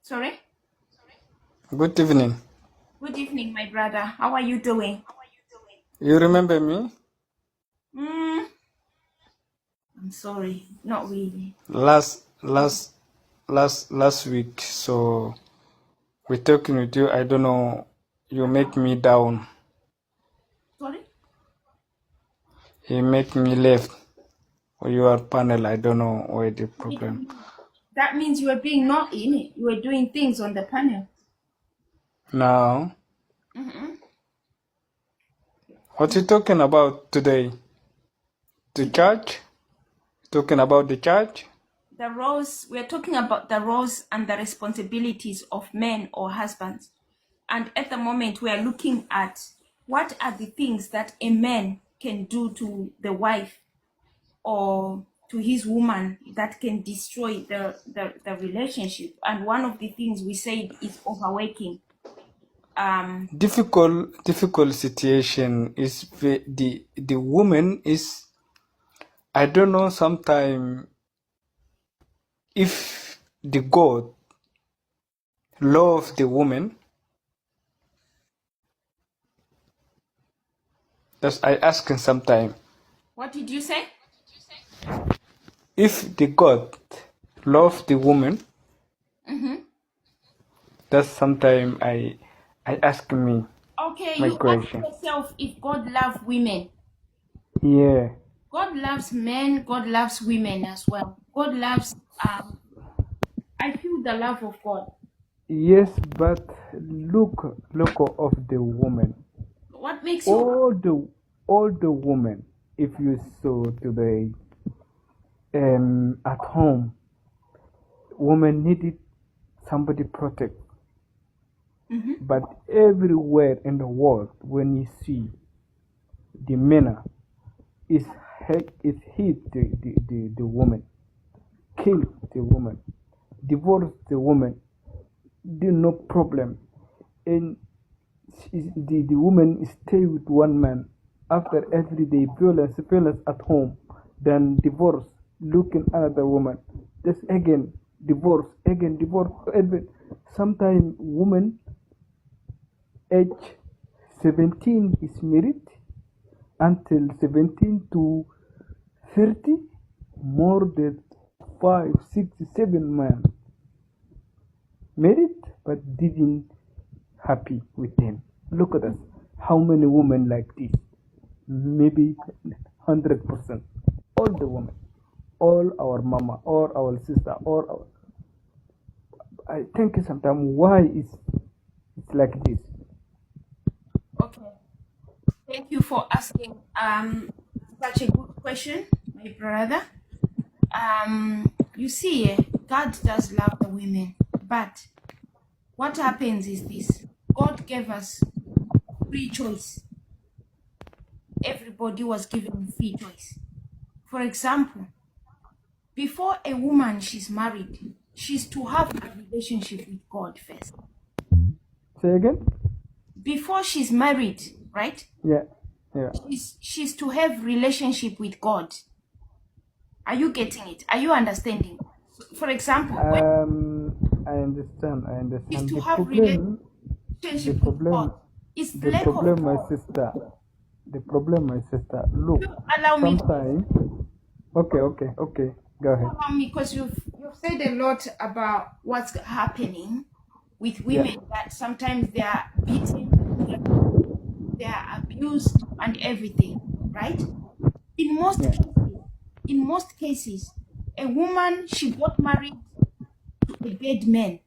Sorry? Good evening. Good evening, my brother. How are you doing? You remember me? Mm, I'm sorry. Not really. Last week. So we talking with you. I don't know. You make me down. Sorry? You make me left. Or your panel. I don't know where the problem. That means you were being naughty, innit? You were doing things on the panel. Now, Mm-hmm. what you talking about today? The church? Talking about the church? The roles, we're talking about the roles and the responsibilities of men or husbands. And at the moment, we are looking at what are the things that a man can do to the wife or to his woman that can destroy the relationship. And one of the things we said is overworking. Difficult situation is the woman is. I don't know. Sometime if the God love the woman. That's I asking sometime. What did you say? If the God love the woman, that's sometime I ask me Okay, my you ask question. yourself if God loves women. Yeah. God loves men, God loves women as well. God loves, I feel the love of God. Yes, but look of the woman. What makes you, All the women, if you saw today, at home, women needed somebody protect. But everywhere in the world, when you see the men is hit the woman, kill the woman, divorce the woman, do no problem, and the woman stay with one man after every day violence at home, then divorce, looking another woman, just again divorce, even sometimes woman age 17 is married until 17 to 30, more than 5, 6, 7 men married but didn't happy with them. Look at us. How many women like this? Maybe 100%. All the women, all our mama, all our sister, all our. I think sometimes why it's like this. okay. Thank you for asking such a good question, my brother. You see, God does love the women, but what happens is this: God gave us free choice. Everybody was given free choice. For example, before a woman she's married, she's to have a relationship with God first. Say again? Before she's married, right? Yeah. She's to have relationship with God. Are you getting it? Are you understanding? For example, when I understand. she's to The have problem, relationship with God, it's the lack of problem, my God. sister. The problem, my sister. Look, You allow me to sometimes. Okay. Go ahead. allow me because you've said a lot about what's happening with Yeah. women that sometimes they are beaten, they are abused and everything, right? In most Yeah. cases, a woman she got married to a bad man.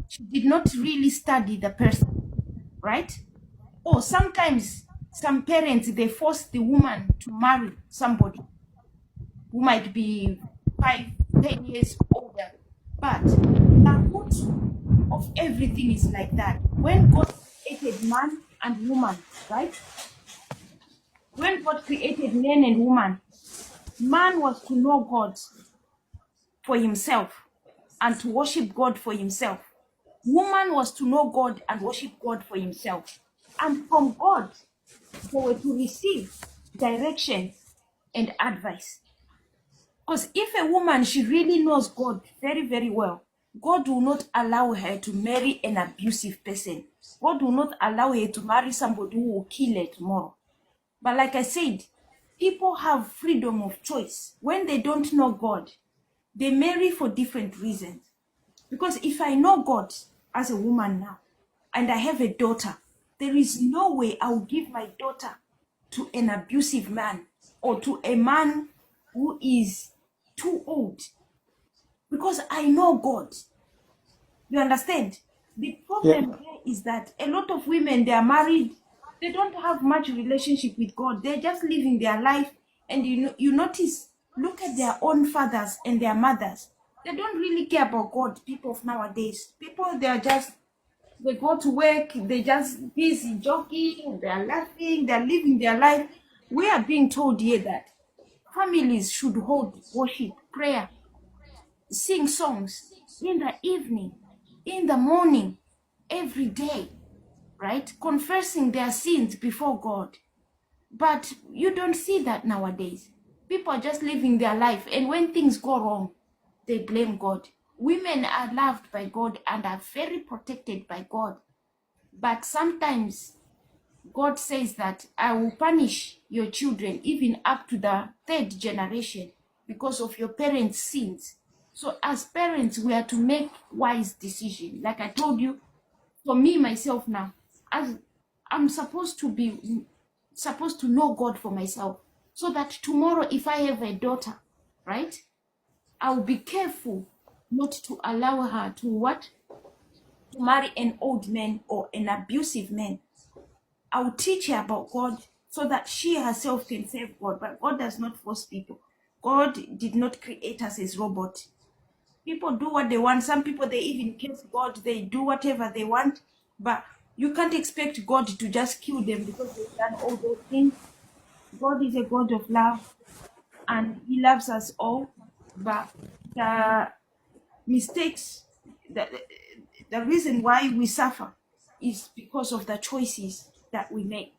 She did not really study the person, right? Or sometimes some parents they force the woman to marry somebody who might be 5, 10 years older. But the root of everything is like that. When God created man and woman, right? When God created man and woman, man was to know God for himself and to worship God for himself. Woman was to know God and worship God for himself. And from God, they were to receive direction and advice. Because if a woman, she really knows God very, very well, God will not allow her to marry an abusive person. God will not allow her to marry somebody who will kill her tomorrow. But like I said, people have freedom of choice. When they don't know God, they marry for different reasons. Because if I know God as a woman now, and I have a daughter, there is no way I will give my daughter to an abusive man or to a man who is too old. Because I know God. You understand? The Yeah. problem here is that a lot of women, they are married, they don't have much relationship with God. They're just living their life. And you notice, look at their own fathers and their mothers. They don't really care about God, people of nowadays. People, they go to work, they just busy joking, they're laughing, they're living their life. We are being told here that families should hold worship, prayer, sing songs in the evening, in the morning, every day, right? Confessing their sins before God. But you don't see that nowadays. People are just living their life, and when things go wrong, they blame God. Women are loved by God and are very protected by God. But sometimes God says that I will punish your children even up to the third generation because of your parents' sins. So as parents, we are to make wise decisions. Like I told you, for me, myself now, as I'm supposed to know God for myself, so that tomorrow if I have a daughter, right, I'll be careful not to allow her to marry an old man or an abusive man. I'll teach her about God so that she herself can serve God. But God does not force people. God did not create us as robots. People do what they want. Some people, they even curse God. They do whatever they want. But you can't expect God to just kill them because they've done all those things. God is a God of love and He loves us all. But the mistakes, the reason why we suffer is because of the choices that we make.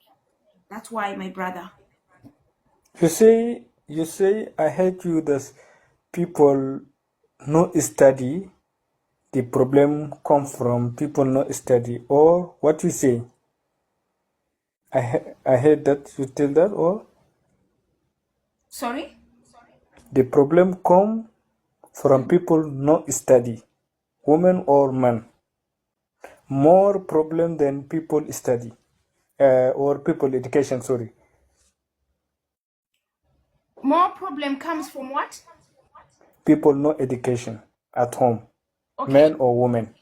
That's why, my brother. You say, I heard you that people no study. The problem come from people not study, or what you say? I heard that you tell that, or Sorry? the problem come from people not study, women or men. More problem than people study, or people education. Sorry, More problem comes from what? people no education at home, Okay. men or women.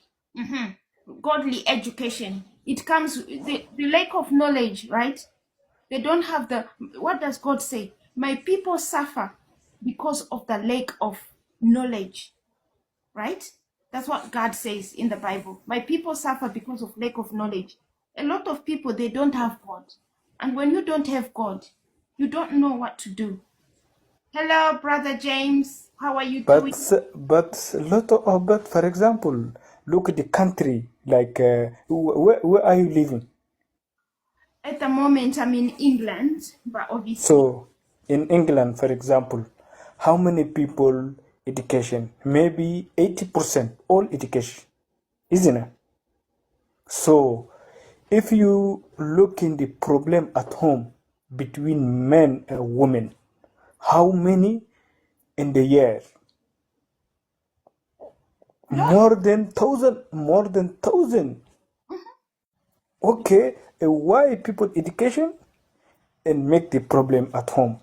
Godly education. It comes, the lack of knowledge, right? They don't have what does God say? My people suffer because of the lack of knowledge, right? That's what God says in the Bible. My people suffer because of lack of knowledge. A lot of people, they don't have God. And when you don't have God, you don't know what to do. Hello, Brother James. How are you doing? But for example, look at the country. Like, where are you living? At the moment, I'm in England, but obviously. So, in England, for example, how many people education? Maybe 80% all education, isn't it? So, if you look in the problem at home between men and women, how many in the year? More than thousand. Okay, why people education and make the problem at home,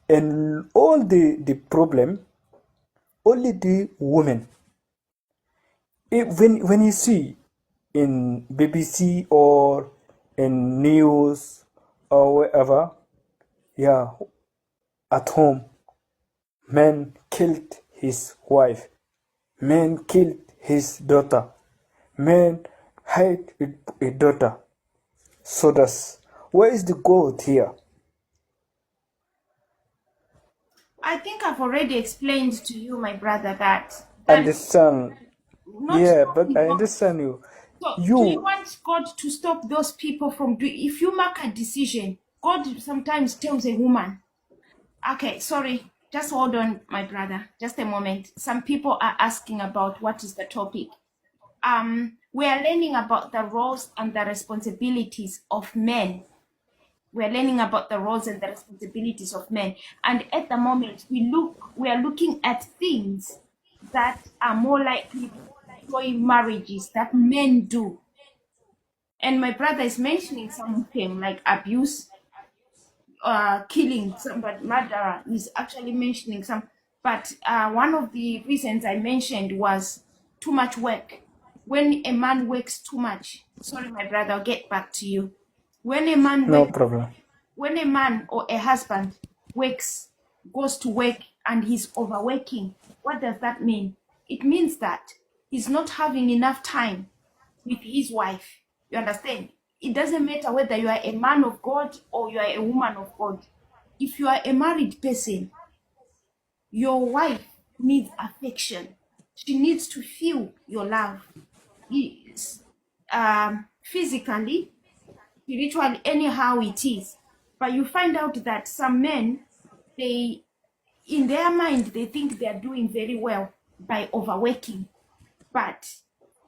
and all the problem only the women. When you see in BBC or in news or wherever, yeah, at home, man killed his wife, man killed his daughter, man hate a daughter. So where is the goal here? I think I've already explained to you, my brother, that Understand? not Yeah, but I God. understand you. So, do you want God to stop those people from doing? If you make a decision, God sometimes tells a woman, "Okay, sorry, Just hold on, my brother. Just a moment. Some people are asking about what is the topic. We are learning about the roles and the responsibilities of men. We are learning about the roles and the responsibilities of men. And at the moment, we are looking at things that are more likely to destroy marriages that men do. And my brother is mentioning some of them, like abuse, killing somebody, murderer. He's actually mentioning some. But one of the reasons I mentioned was too much work. When a man works too much, sorry, my brother, I'll get back to you. When a man No works, problem. when a man or a husband works, goes to work and he's overworking, what does that mean? It means that he's not having enough time with his wife. You understand? It doesn't matter whether you are a man of God or you are a woman of God. If you are a married person, your wife needs affection. She needs to feel your love. Physically, spiritually, anyhow it is. But you find out that some men, they, in their mind, they think they are doing very well by overworking. But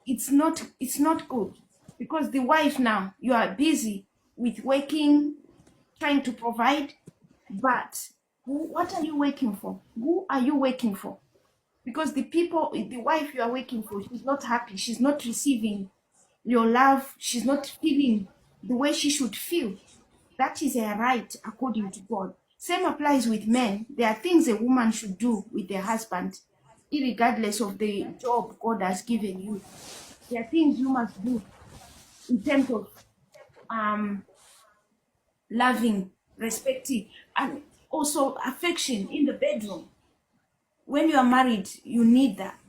it's not good, because the wife, now you are busy with working, trying to provide, but what are you working for? Who are you working for? Because the wife you are working for, she's not happy, she's not receiving your love, she's not feeling the way she should feel. That is a right according to God. Same applies with men. There are things a woman should do with their husband, regardless of the job God has given you. There are things you must do in terms of loving, respecting, and also affection in the bedroom. When you are married, you need that,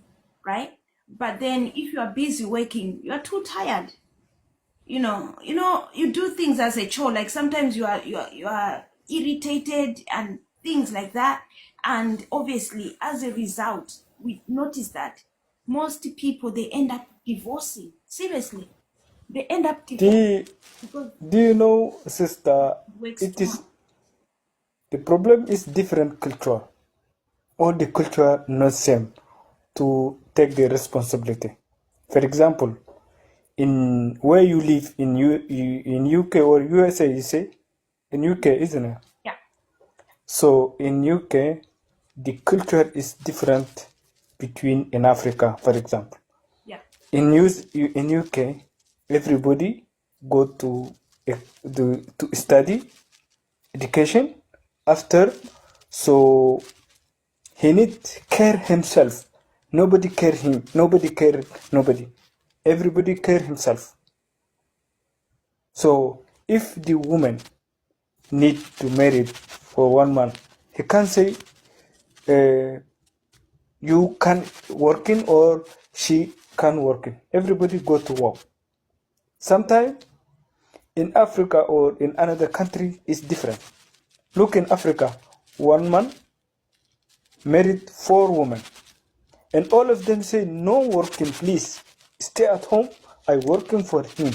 right? But then if you are busy working, you are too tired. You do things as a chore. Like sometimes you are irritated and things like that. And obviously, as a result, we notice that most people, they end up divorcing. Seriously, they end up divorcing Do, because do you know, sister, it works it too much. is the problem is different culture. All the culture not same to take the responsibility. For example, in where you live in in UK or USA, you say in UK, isn't it? Yeah, So in UK, the culture is different between in Africa, for example. yeah, In UK, everybody go to to study education after, so he need care himself. Nobody care him. Nobody care nobody. Everybody care himself. So if the woman need to marry for 1 month, he can't say you can working or she can working. Everybody go to work. Sometimes in Africa or in another country is different. Look in Africa, 1 man married 4 women, and all of them say no working, please stay at home. I working for him.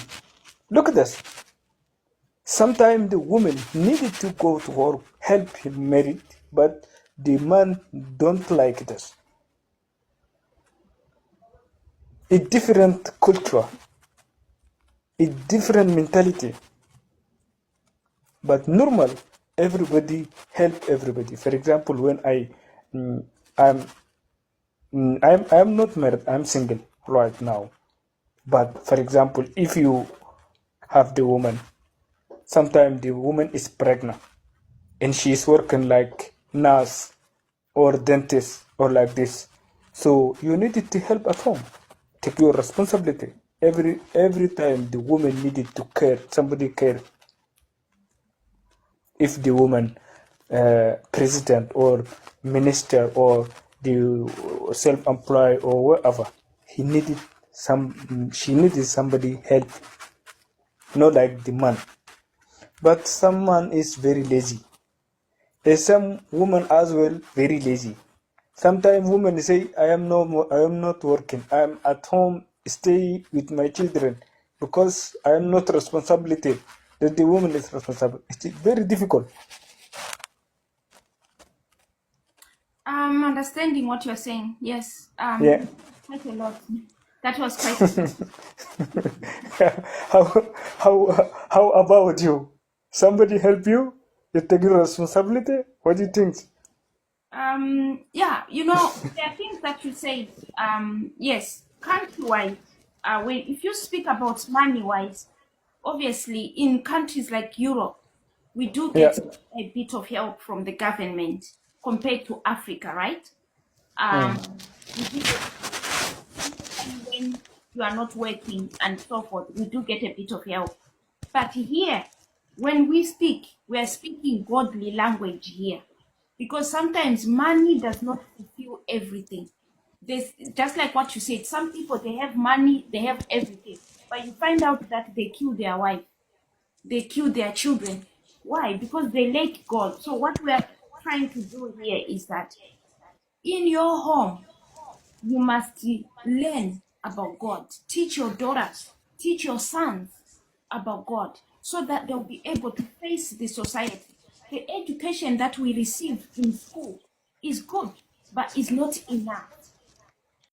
Look at this. Sometimes the woman needed to go to work, help him marry, but the man don't like this. A different culture, a different mentality, but normal. Everybody help everybody. For example, when mm, I'm I'm not married. I'm single right now. But for example, if you have the woman, sometimes the woman is pregnant and she is working like nurse or dentist or like this. So you needed to help at home. Take your responsibility. Every time the woman needed to care, somebody care. If the woman president or minister or the self-employed or whatever, she needed somebody help, not like the man. But some man is very lazy. There's some woman as well very lazy. Sometimes women say, I am not working. I am at home, stay with my children because I am not responsibility. That the woman is responsible. It's very difficult. I'm understanding what you're saying. Yes. Yeah. Quite a lot. That was quite a lot. how how about you? Somebody help you? You take responsibility? What do you think? Yeah, there are things that you said. Yes, country-wise, if you speak about money-wise, obviously in countries like Europe, we do Yeah. get a bit of help from the government compared to Africa, right? Mm. We do get, especially when you are not working and so forth, we do get a bit of help. But here, when we speak, we are speaking godly language here. Because sometimes money does not fulfill everything. There's just like what you said, some people they have money, they have everything, but you find out that they kill their wife, they kill their children. Why? Because they lack God. So what we are trying to do here is that in your home, you must learn about God. Teach your daughters, teach your sons about God so that they'll be able to face the society. The education that we receive in school is good, but is not enough.